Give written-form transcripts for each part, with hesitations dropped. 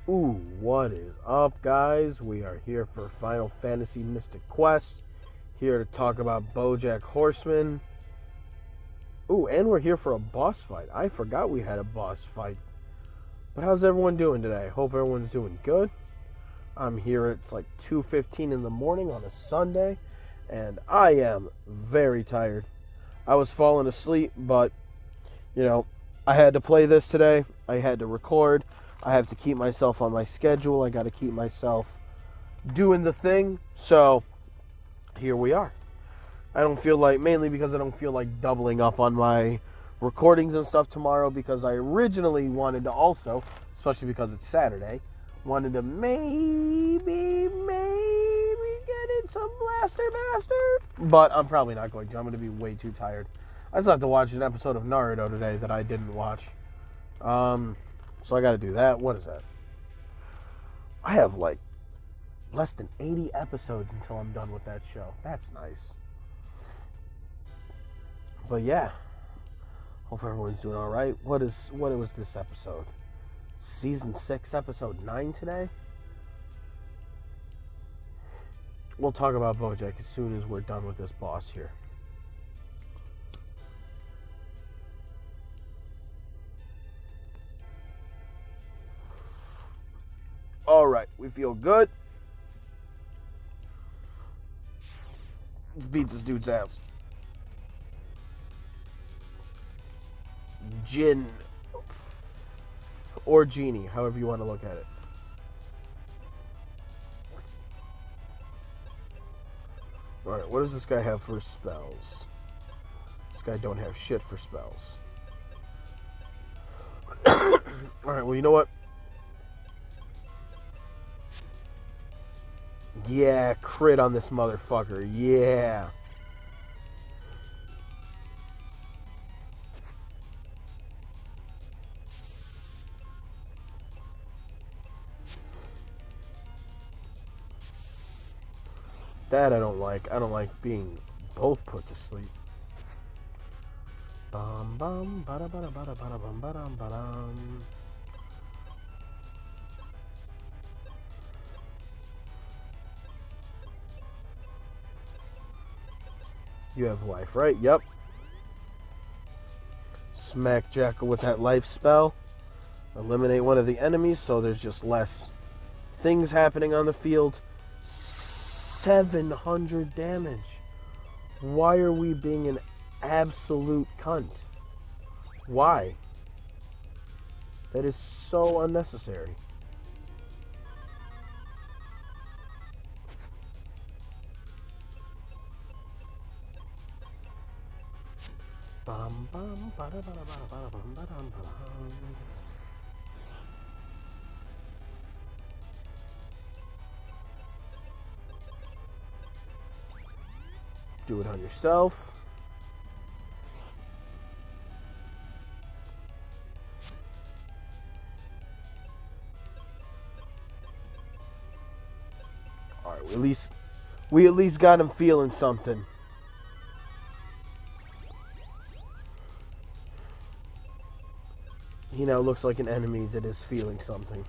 Ooh, what is up, guys? We are here for Final Fantasy Mystic Quest. Here to talk about Bojack Horseman. Ooh, and we're here for a boss fight. I forgot we had a boss fight. But how's everyone doing today? Hope everyone's doing good. I'm here, it's like 2:15 in the morning on a Sunday, and I am very tired. I was falling asleep, but, I had to play this today. I had to record. I have to keep myself on my schedule. I got to keep myself doing the thing. So, here we are. Mainly because I don't feel like doubling up on my recordings and stuff tomorrow, because I originally wanted to also, especially because it's Saturday, wanted to maybe get in some Blaster Master. But I'm probably not going to. I'm going to be way too tired. I still have to watch an episode of Naruto today that I didn't watch. So I got to do that. What is that? I have like less than 80 episodes until I'm done with that show. That's nice. But yeah, hope everyone's doing all right. What was this episode? Season 6, episode 9 today? We'll talk about Bojack as soon as we're done with this boss here. Alright, we feel good. Let's beat this dude's ass. Jinn. Or Genie, however you want to look at it. Alright, what does this guy have for spells? This guy don't have shit for spells. Alright, well, you know what? Yeah, crit on this motherfucker. Yeah. That I don't like. I don't like being both put to sleep. Bum bum bada bada bada bada bum badum badum. You have life, right? Yep. Smack Jackal with that life spell. Eliminate one of the enemies, so there's just less things happening on the field. 700 damage. Why are we being an absolute cunt? Why? That is so unnecessary. Bum, bum, bada, bada, bada, bada, bum, badum, badum. Do it on yourself. Alright, we at least got him feeling something. He now looks like an enemy that is feeling something.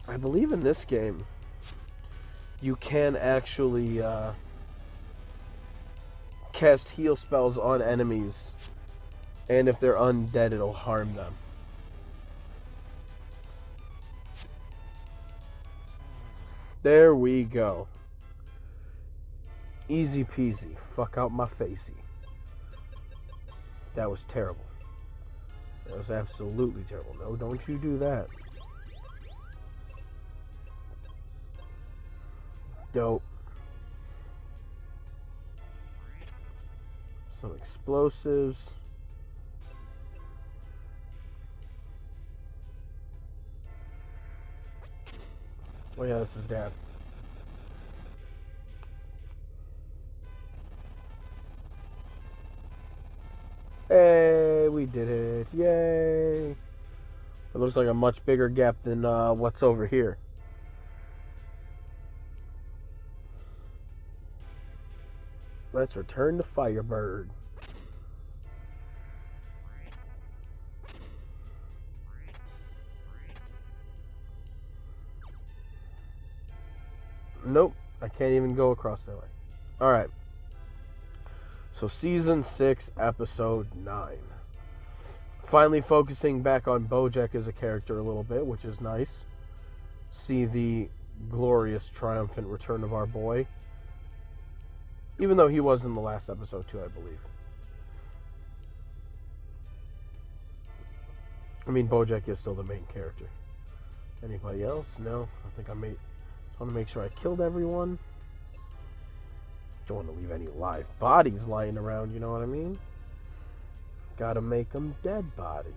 I believe in this game, you can actually cast heal spells on enemies, and if they're undead, it'll harm them. There we go. Easy peasy. Fuck out my facey. That was terrible. That was absolutely terrible. No, don't you do that. Dope. Some explosives. Oh yeah, this is Dad. Hey, we did it. Yay. It looks like a much bigger gap than what's over here. Let's return to Firebird. Nope. I can't even go across that way. Alright. So season 6, episode 9. Finally focusing back on Bojack as a character a little bit, which is nice. See the glorious, triumphant return of our boy. Even though he was in the last episode too, I believe. I mean, Bojack is still the main character. Anybody else? No. I think just want to make sure I killed everyone. Don't want to leave any live bodies lying around, you know what I mean? Gotta make them dead bodies.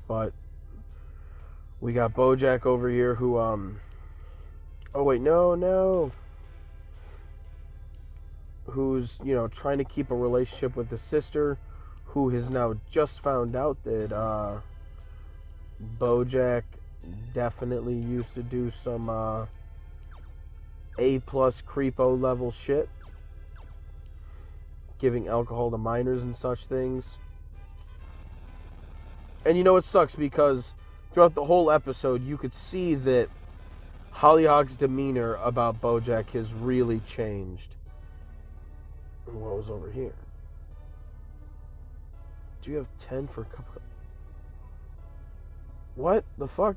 But we got Bojack over here who, oh wait, no. Who's, trying to keep a relationship with the sister, who has now just found out that, Bojack definitely used to do some, A+ creepo level shit. Giving alcohol to minors and such things. And it sucks because throughout the whole episode, you could see that Hollyhock's demeanor about Bojack has really changed. And what was over here? Do you have 10 for a cup of... What the fuck?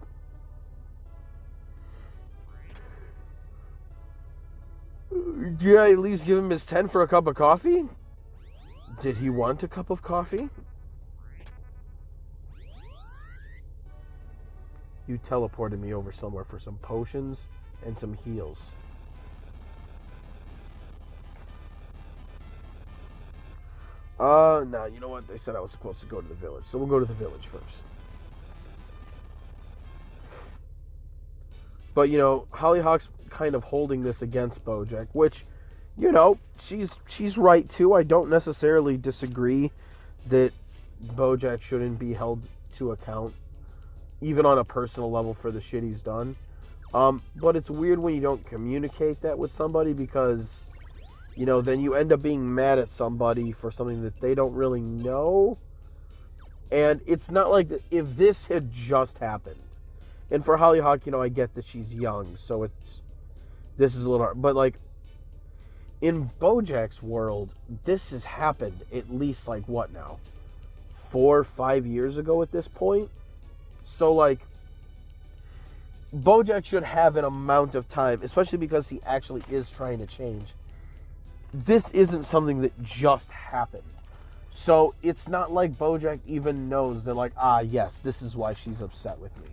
Did I at least give him his 10 for a cup of coffee? Did he want a cup of coffee? You teleported me over somewhere for some potions and some heals. No, you know what? They said I was supposed to go to the village, so we'll go to the village first. But, Hollyhock's kind of holding this against Bojack, which, she's right too. I don't necessarily disagree that Bojack shouldn't be held to account, even on a personal level, for the shit he's done. But it's weird when you don't communicate that with somebody because, then you end up being mad at somebody for something that they don't really know. And it's not like that if this had just happened. And for Hollyhock, I get that she's young, so this is a little hard. But, in Bojack's world, this has happened at least, what now? 4 or 5 years ago at this point? So, Bojack should have an amount of time, especially because he actually is trying to change. This isn't something that just happened. So, it's not like Bojack even knows that, yes, this is why she's upset with me.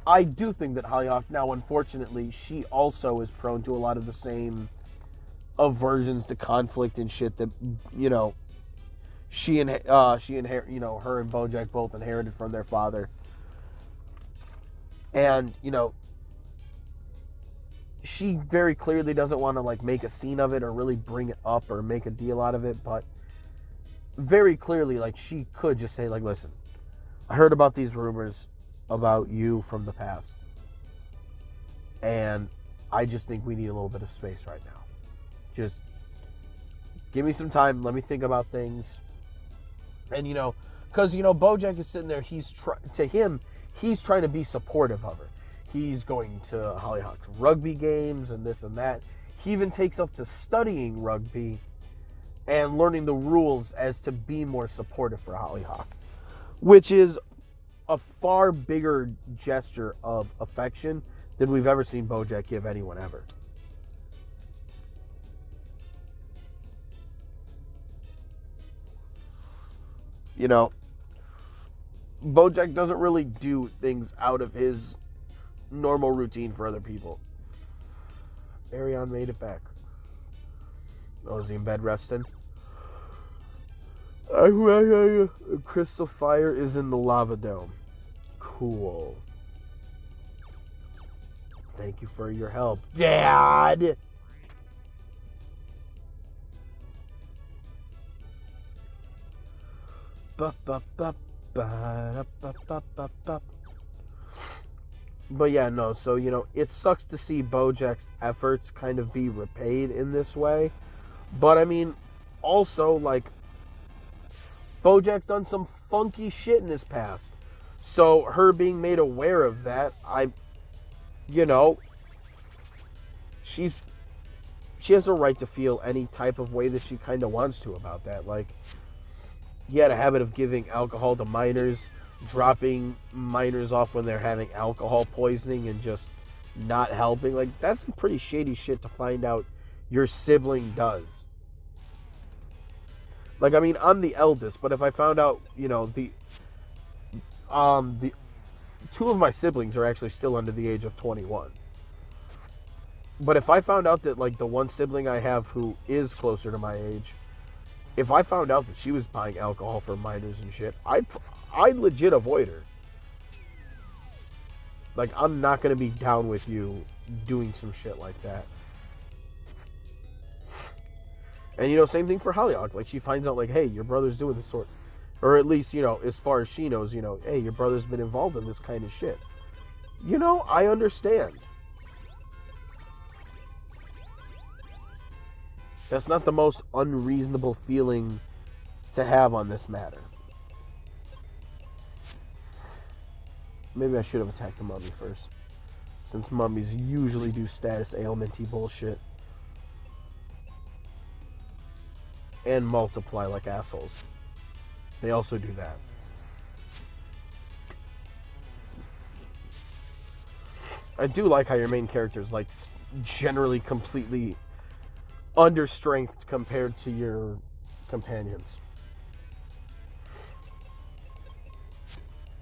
I do think that Hollyhock, now, unfortunately, she also is prone to a lot of the same aversions to conflict and shit that, she inherit, her and Bojack both inherited from their father. And, she very clearly doesn't want to, make a scene of it or really bring it up or make a deal out of it, but very clearly, she could just say, listen, I heard about these rumors about you from the past, and I just think we need a little bit of space right now. Just give me some time, let me think about things. And, because, Bojack is sitting there, he's trying to be supportive of her. He's going to Hollyhock's rugby games and this and that. He even takes up to studying rugby and learning the rules as to be more supportive for Hollyhock, which is a far bigger gesture of affection than we've ever seen Bojack give anyone ever. Bojack doesn't really do things out of his normal routine for other people. Arion made it back. Oh, is he in bed resting? Crystal fire is in the lava dome. Cool. Thank you for your help, Dad! But yeah, no, so, it sucks to see Bojack's efforts kind of be repaid in this way. But, I mean, also, Bojack's done some funky shit in his past. So her being made aware of that, she has a right to feel any type of way that she kind of wants to about that. Like, he had a habit of giving alcohol to minors, dropping minors off when they're having alcohol poisoning and just not helping. Like, that's some pretty shady shit to find out your sibling does. Like, I mean, I'm the eldest, but if I found out, the two of my siblings are actually still under the age of 21. But if I found out that, like, the one sibling I have who is closer to my age, if I found out that she was buying alcohol for minors and shit, I'd legit avoid her. Like, I'm not going to be down with you doing some shit like that. And, same thing for Hollyhock. Like, she finds out, like, hey, your brother's doing this sort. Or at least, as far as she knows, hey, your brother's been involved in this kind of shit. I understand. That's not the most unreasonable feeling to have on this matter. Maybe I should have attacked the mummy first, since mummies usually do status ailment-y bullshit. And multiply like assholes. They also do that. I do like how your main character is, like, generally completely understrength compared to your companions.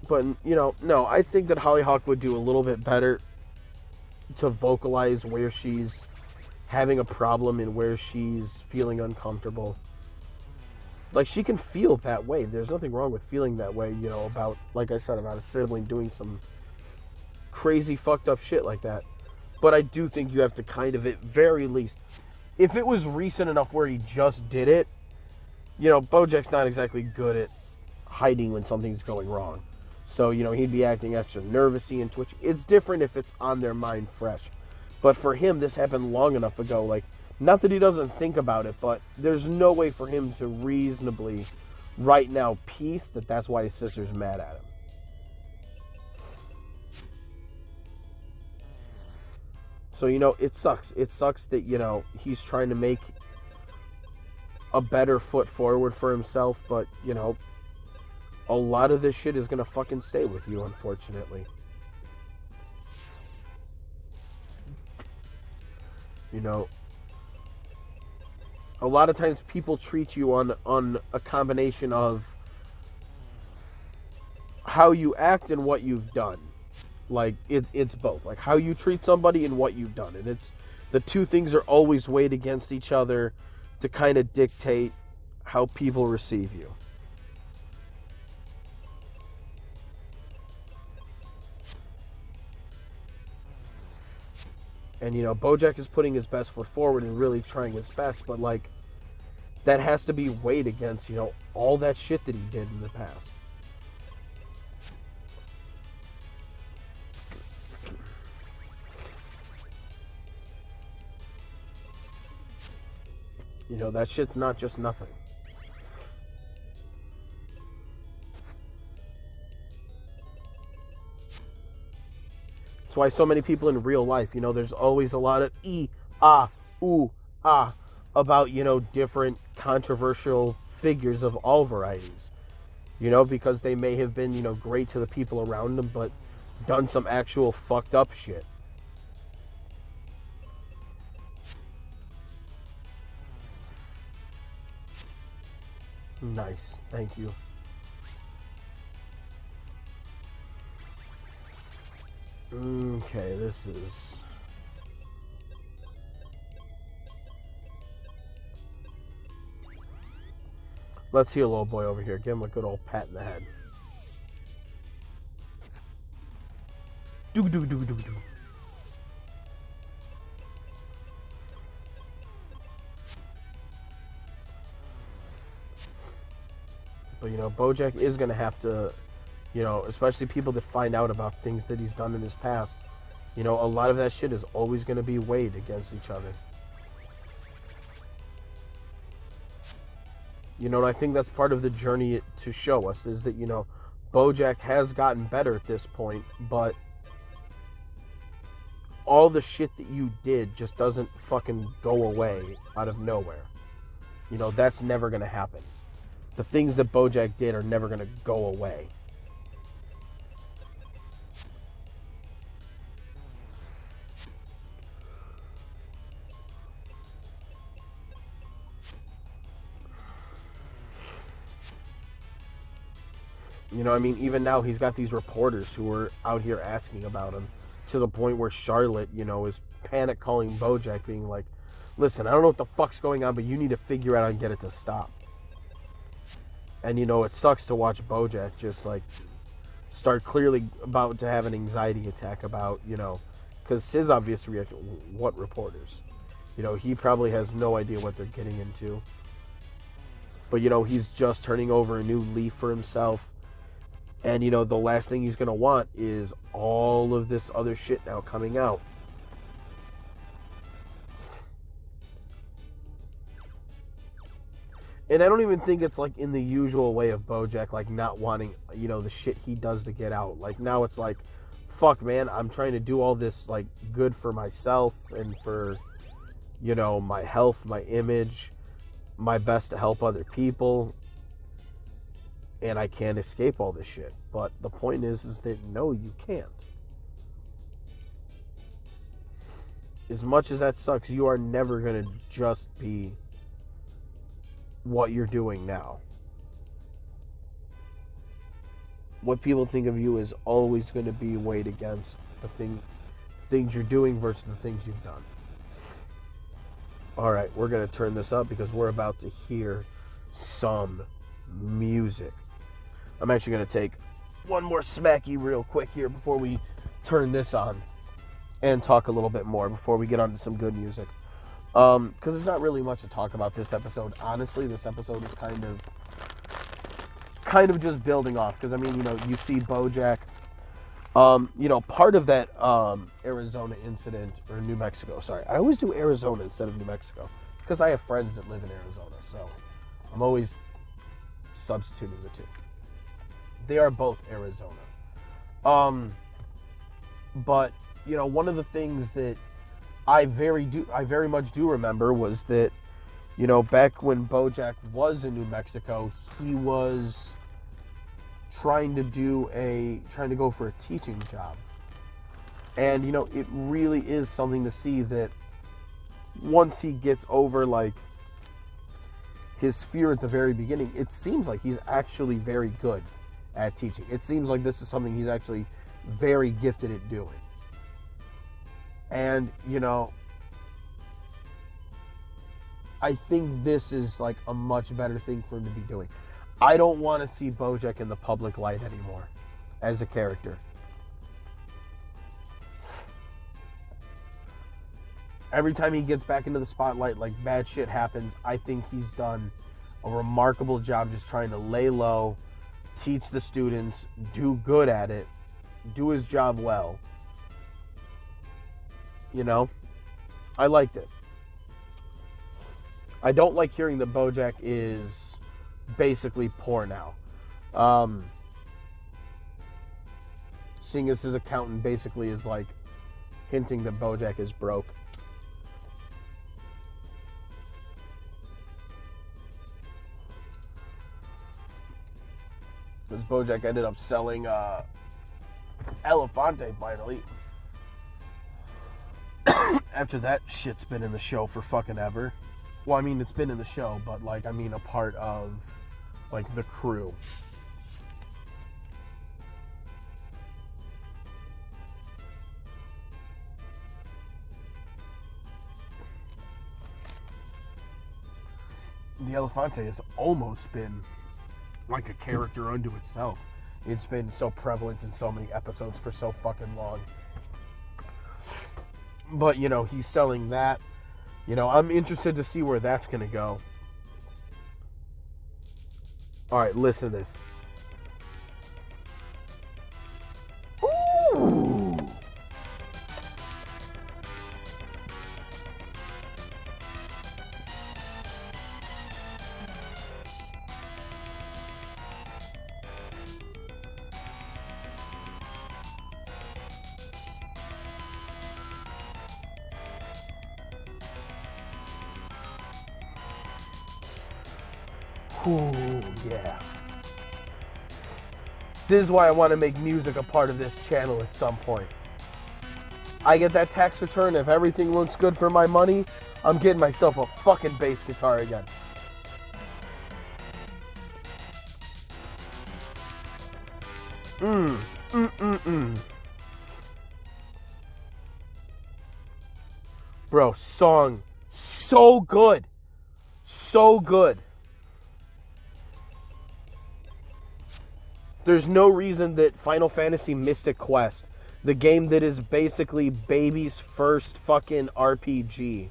But, no, I think that Hollyhock would do a little bit better to vocalize where she's having a problem and where she's feeling uncomfortable. Like, she can feel that way. There's nothing wrong with feeling that way, about, like I said, about a sibling doing some crazy fucked up shit like that. But I do think you have to kind of, at very least, if it was recent enough where he just did it, Bojack's not exactly good at hiding when something's going wrong. So, he'd be acting extra nervousy and twitchy. It's different if it's on their mind fresh. But for him, this happened long enough ago, like, not that he doesn't think about it, but there's no way for him to reasonably, right now, piece that that's why his sister's mad at him. So, it sucks. It sucks that, he's trying to make a better foot forward for himself, but, a lot of this shit is going to fucking stay with you, unfortunately. A lot of times people treat you on a combination of how you act and what you've done. Like, it's both. Like, how you treat somebody and what you've done. And it's, the two things are always weighed against each other to kind of dictate how people receive you. And, Bojack is putting his best foot forward and really trying his best, but, like, that has to be weighed against, all that shit that he did in the past. That shit's not just nothing. That's why so many people in real life, there's always a lot of about, different controversial figures of all varieties. Because they may have been, great to the people around them, but done some actual fucked up shit. Nice. Thank you. Okay, this is... Let's heal old boy over here. Give him a good old pat in the head. Do. But, Bojack is going to have to, especially people that find out about things that he's done in his past, a lot of that shit is always going to be weighed against each other. You know, and I think that's part of the journey to show us is that, you know, Bojack has gotten better at this point, but all the shit that you did just doesn't fucking go away out of nowhere. You know, that's never going to happen. The things that Bojack did are never going to go away. You know, I mean, even now he's got these reporters who are out here asking about him, to the point where Charlotte, you know, is panic calling Bojack, being like, listen, I don't know what the fuck's going on, but you need to figure out and get it to stop. And, you know, it sucks to watch Bojack just, like, start clearly about to have an anxiety attack about, you know, because his obvious reaction, what reporters? You know, he probably has no idea what they're getting into. But, you know, he's just turning over a new leaf for himself. And, you know, the last thing he's going to want is all of this other shit now coming out. And I don't even think it's, like, in the usual way of Bojack, like, not wanting, you know, the shit he does to get out. Like, now it's like, fuck, man, I'm trying to do all this, like, good for myself and for, you know, my health, my image, my best to help other people. And I can't escape all this shit. But the point is that no, you can't. As much as that sucks, you are never going to just be what you're doing now. What people think of you is always going to be weighed against the things you're doing versus the things you've done. Alright, we're going to turn this up because we're about to hear some music. I'm actually going to take one more smacky real quick here before we turn this on and talk a little bit more before we get on to some good music. Because there's not really much to talk about this episode. Honestly, this episode is kind of just building off. Because, I mean, you know, you see Bojack, you know, part of that Arizona incident, or New Mexico, sorry. I always do Arizona instead of New Mexico. Because I have friends that live in Arizona. So I'm always substituting the two. They are both Arizona. But, you know, one of the things that I very much do remember was that, you know, back when Bojack was in New Mexico, he was trying to go for a teaching job. And, you know, it really is something to see that once he gets over, like, his fear at the very beginning, it seems like he's actually very good at teaching. It seems like this is something he's actually very gifted at doing. And, you know, I think this is like a much better thing for him to be doing. I don't want to see Bojack in the public light anymore as a character. Every time he gets back into the spotlight, like, bad shit happens. I think he's done a remarkable job just trying to lay low, teach the students, do good at it, do his job well. You know, I liked it. I don't like hearing that Bojack is basically poor now. Seeing as his accountant basically is like hinting that Bojack is broke. Because Bojack ended up selling Elefante finally. After that shit's been in the show for fucking ever. Well, I mean, it's been in the show, but, like, I mean, a part of, like, the crew. The Elefante has almost been like a character unto itself. It's been so prevalent in so many episodes for so fucking long. But, you know, he's selling that. You know, I'm interested to see where that's going to go. Alright, listen to this. Ooh! Ooh, yeah. This is why I want to make music a part of this channel at some point. I get that tax return. If everything looks good for my money, I'm getting myself a fucking bass guitar again. Bro, song so good. So good. There's no reason that Final Fantasy Mystic Quest, the game that is basically baby's first fucking RPG,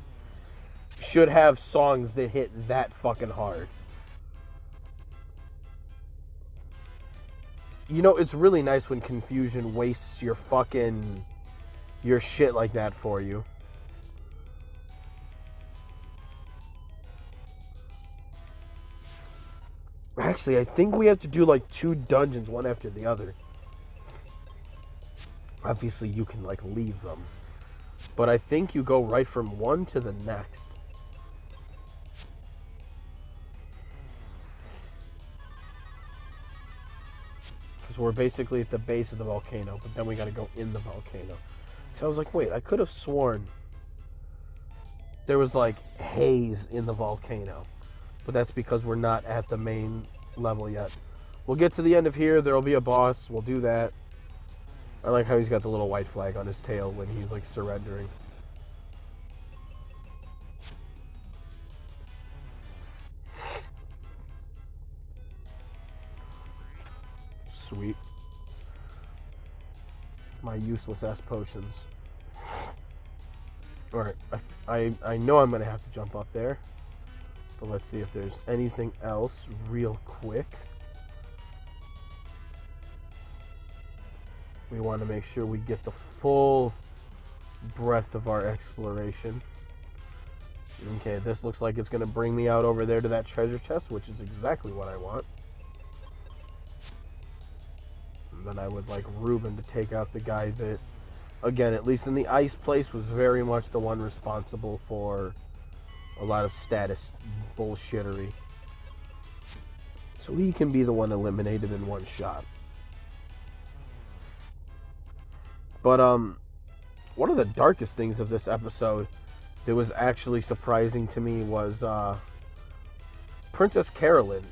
should have songs that hit that fucking hard. You know, it's really nice when Confusion wastes your shit like that for you. Actually, I think we have to do like 2 dungeons, one after the other. Obviously, you can like leave them. But I think you go right from one to the next. Because we're basically at the base of the volcano, but then we gotta go in the volcano. So I was like, wait, I could have sworn there was like haze in the volcano. But that's because we're not at the main level yet. We'll get to the end of here. There'll be a boss. We'll do that. I like how he's got the little white flag on his tail when he's like surrendering. Sweet. My useless ass potions. Alright, I know I'm going to have to jump up there. But let's see if there's anything else real quick. We want to make sure we get the full breadth of our exploration. Okay, this looks like it's going to bring me out over there to that treasure chest, which is exactly what I want. And then I would like Ruben to take out the guy that, again, at least in the ice place, was very much the one responsible for a lot of status bullshittery. So he can be the one eliminated in one shot. But one of the darkest things of this episode that was actually surprising to me was Princess Carolyn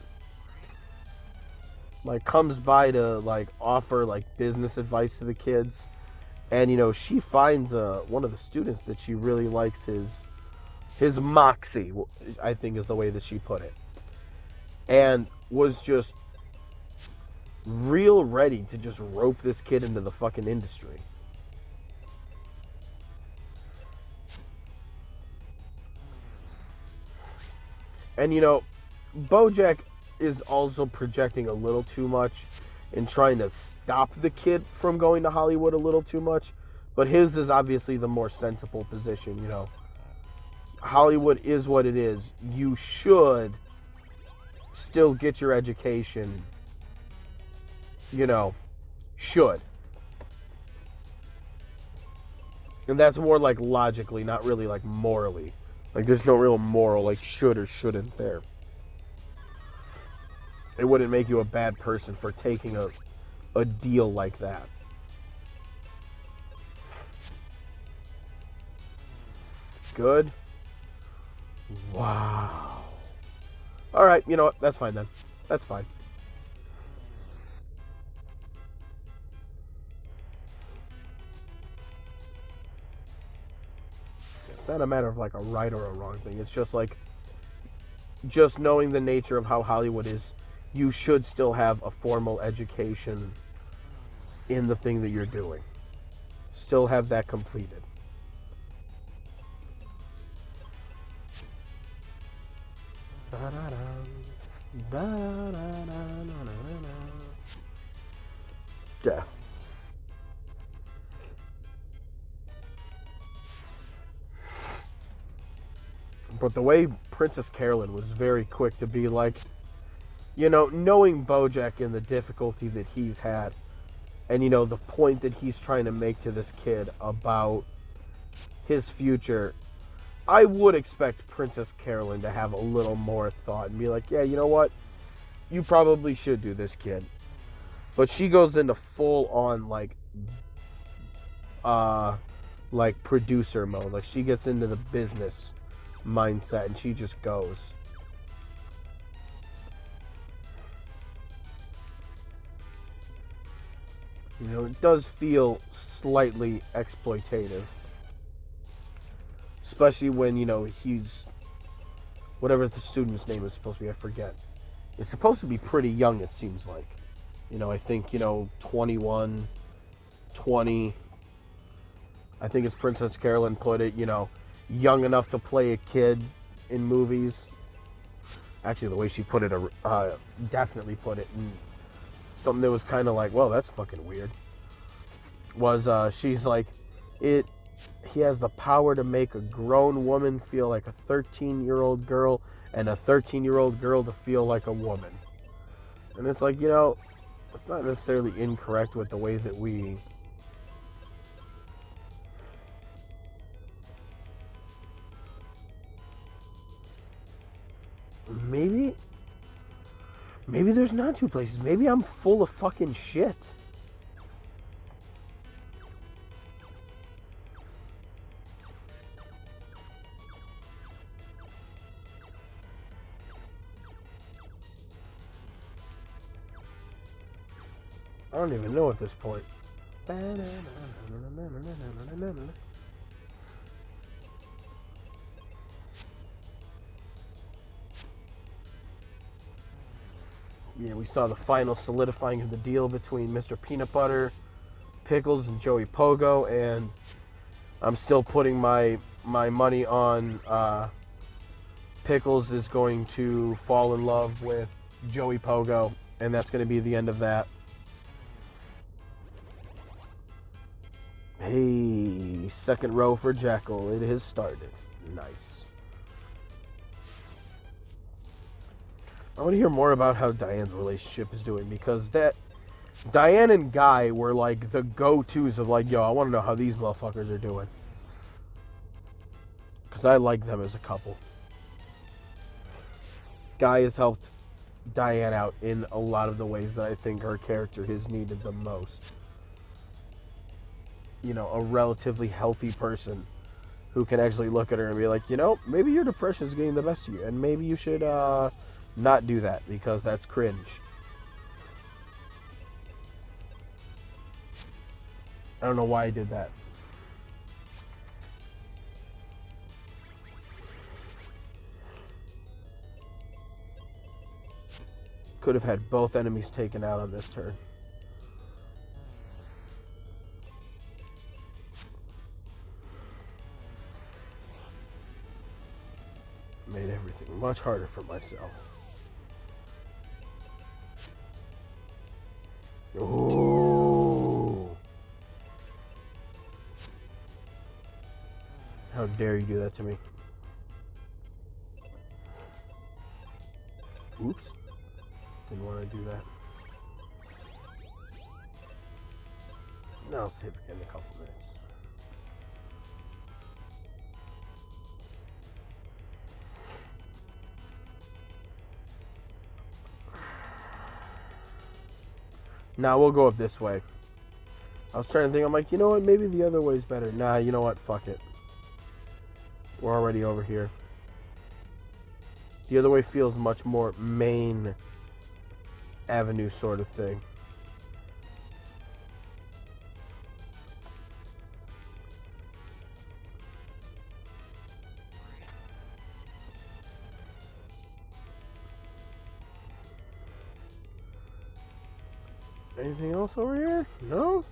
like comes by to like offer like business advice to the kids, and you know, she finds one of the students that she really likes, his moxie, I think is the way that she put it, and was just real ready to just rope this kid into the fucking industry. And you know, Bojack is also projecting a little too much and trying to stop the kid from going to Hollywood a little too much, but his is obviously the more sensible position. You know, Hollywood is what it is. You should still get your education. You know, should. And that's more like logically, not really like morally. Like there's no real moral like should or shouldn't there. It wouldn't make you a bad person for taking a deal like that. Good. Wow. Alright, you know what? That's fine then. That's fine. It's not a matter of like a right or a wrong thing. It's just like, just knowing the nature of how Hollywood is, you should still have a formal education in the thing that you're doing. Still have that completed. Death. But the way Princess Carolyn was very quick to be like, you know, knowing Bojack and the difficulty that he's had, and, you know, the point that he's trying to make to this kid about his future, I would expect Princess Carolyn to have a little more thought and be like, yeah, you know what? you probably should do this, kid. But she goes into full on like producer mode. Like she gets into the business mindset and she just goes. You know, it does feel slightly exploitative. Especially when, you know, he's whatever the student's name is supposed to be, I forget. It's supposed to be pretty young, it seems like. You know, I think, you know, 21, 20. I think it's Princess Carolyn put it, you know, young enough to play a kid in movies. Actually, the way she put it, definitely put it in something that was kind of like, well, that's fucking weird. Was, she's like, he has the power to make a grown woman feel like a 13-year-old girl and a 13-year-old girl to feel like a woman. And it's like, you know, it's not necessarily incorrect with the way that we maybe there's not two places. Maybe I'm full of fucking shit. I don't even know at this point. Yeah, we saw the final solidifying of the deal between Mr. Peanut Butter, Pickles, and Joey Pogo, and I'm still putting my money on Pickles is going to fall in love with Joey Pogo, and that's going to be the end of that. Hey, second row for Jackal. It has started. Nice. I want to hear more about how Diane's relationship is doing, because that Diane and Guy were like the go-tos of like, yo, I want to know how these motherfuckers are doing. Because I like them as a couple. Guy has helped Diane out in a lot of the ways that I think her character has needed the most. You know, a relatively healthy person who can actually look at her and be like, you know, maybe your depression is getting the best of you, and maybe you should not do that, because that's cringe. I don't know why I did that. Could have had both enemies taken out on this turn. Made everything much harder for myself. Ooh. How dare you do that to me? Oops. Didn't want to do that. Now I'll save again in a couple minutes. Now we'll go up this way. I was trying to think, I'm like, you know what, maybe the other way's better. Nah, you know what, fuck it. We're already over here. The other way feels much more main avenue sort of thing. Anything else over here? No?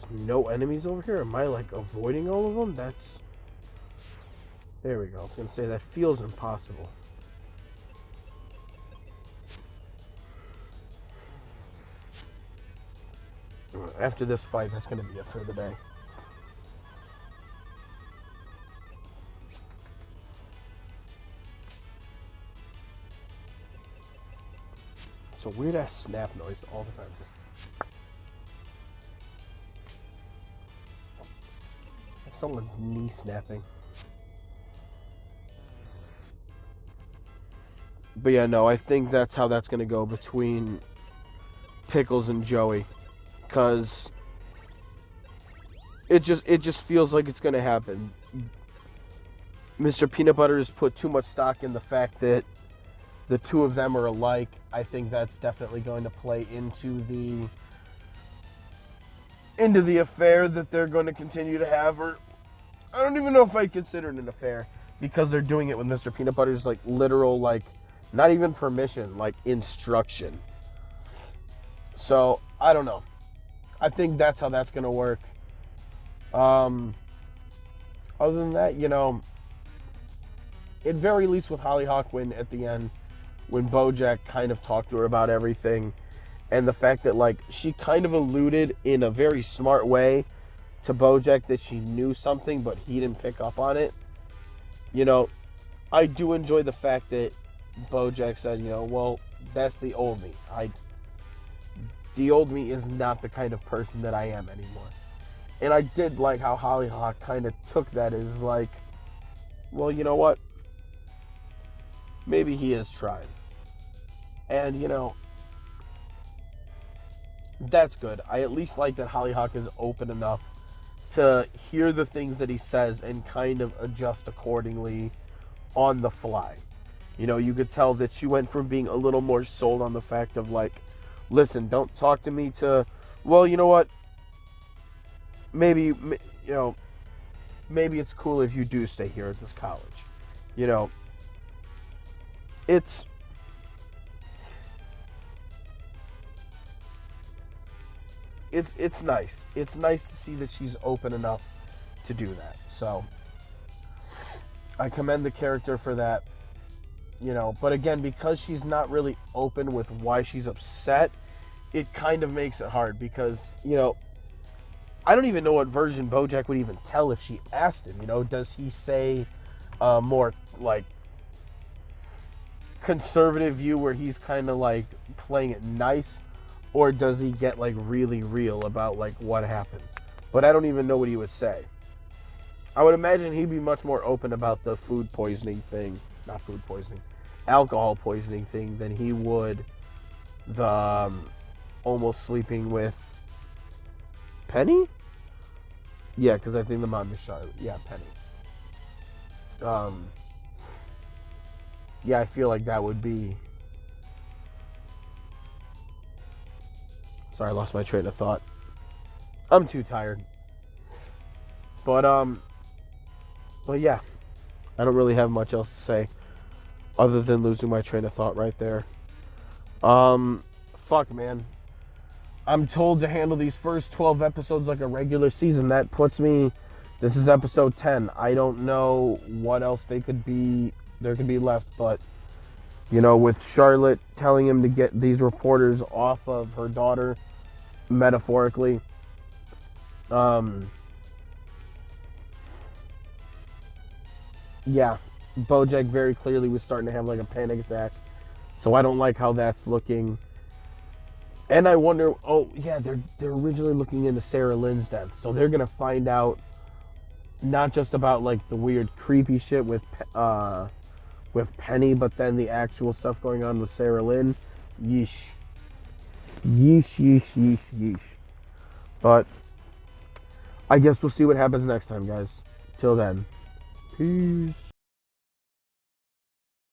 There's no enemies over here? Am I like avoiding all of them? That's... There we go. I was going to say that feels impossible. After this fight, that's going to be it for the day. It's a weird ass snap noise all the time. Just someone's knee snapping. But yeah, no, I think that's how that's gonna go between Pickles and Joey, because it just feels like it's gonna happen. Mr. Peanut Butter has put too much stock in the fact that the two of them are alike. I think that's definitely going to play into the affair that they're going to continue to have. Or I don't even know if I'd consider it an affair, because they're doing it with Mr. Peanut Butter's like literal, like not even permission, like instruction. So I don't know. I think that's how that's going to work. Other than that, you know, at very least with Hollyhock at the end, when Bojack kind of talked to her about everything, and the fact that, like, she kind of alluded in a very smart way to Bojack that she knew something, but he didn't pick up on it. You know, I do enjoy the fact that Bojack said, you know, well, that's the old me. The old me is not the kind of person that I am anymore. And I did like how Hollyhock kind of took that as like, well, you know what? Maybe he is trying. And, you know, that's good. I at least like that Hollyhock is open enough to hear the things that he says and kind of adjust accordingly on the fly. You know, you could tell that she went from being a little more sold on the fact of like, listen, don't talk to me, to, well, you know what? Maybe, you know, maybe it's cool if you do stay here at this college. You know, it's nice. It's nice to see that she's open enough to do that. So I commend the character for that. You know, but again, because she's not really open with why she's upset, it kind of makes it hard, because, you know, I don't even know what version Bojack would even tell if she asked him. You know, does he say more like conservative view where he's kind of like playing it nice, or does he get like really real about like what happened? But I don't even know what he would say. I would imagine he'd be much more open about the food poisoning thing, not food poisoning, alcohol poisoning thing, than he would the almost sleeping with Penny? Yeah, because I think the mom is Charlotte. Yeah, Penny. Yeah, I feel like that would be... Sorry, I lost my train of thought. I'm too tired. But yeah, I don't really have much else to say other than losing my train of thought right there. Fuck, man. I'm told to handle these first 12 episodes like a regular season. That puts me... This is episode 10. I don't know what else there could be left, but, you know, with Charlotte telling him to get these reporters off of her daughter, metaphorically, yeah, Bojack very clearly was starting to have like a panic attack, so I don't like how that's looking. And I wonder, oh yeah, they're originally looking into Sarah Lynn's death, so they're gonna find out not just about like the weird creepy shit with Penny, but then the actual stuff going on with Sarah Lynn. Yeesh. Yeesh, yeesh, yeesh, yeesh. But I guess we'll see what happens next time, guys. Till then, peace.